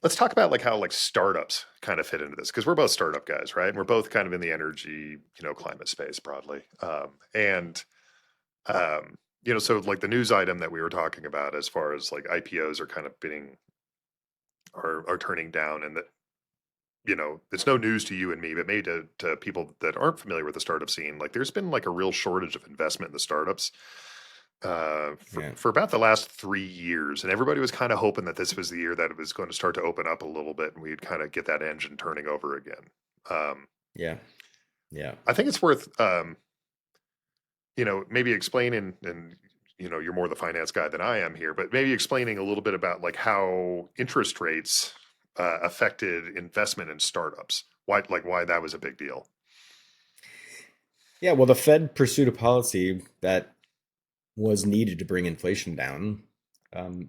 let's talk about like how like startups kind of fit into this, because we're both startup guys, right? And we're both kind of in the energy, climate space broadly. And so like the news item that we were talking about as far as like IPOs are kind of are turning down, and that it's no news to you and me, but maybe to people that aren't familiar with the startup scene, like there's been like a real shortage of investment in the startups Yeah. for about the last 3 years. And everybody was kind of hoping that this was the year that it was going to start to open up a little bit and we'd kind of get that engine turning over again. Um, Yeah. Yeah. I think it's worth, maybe explaining, and you're more the finance guy than I am here, but maybe explaining a little bit about like how interest rates affected investment in startups. Why that was a big deal. Yeah. Well, the Fed pursued a policy that was needed to bring inflation down.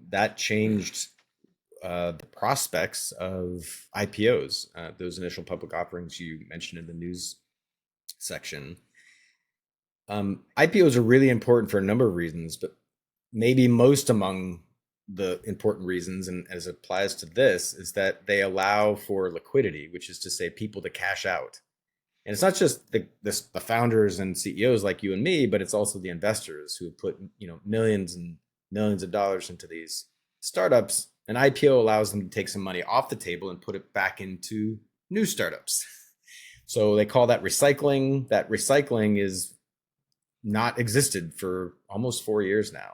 That changed the prospects of IPOs, those initial public offerings you mentioned in the news section. IPOs are really important for a number of reasons, but maybe most among the important reasons, and as it applies to this, is that they allow for liquidity, which is to say, people to cash out. And it's not just the founders and CEOs like you and me, but it's also the investors who have put millions and millions of dollars into these startups. An IPO allows them to take some money off the table and put it back into new startups. So they call that recycling. That recycling is not existed for almost 4 years now.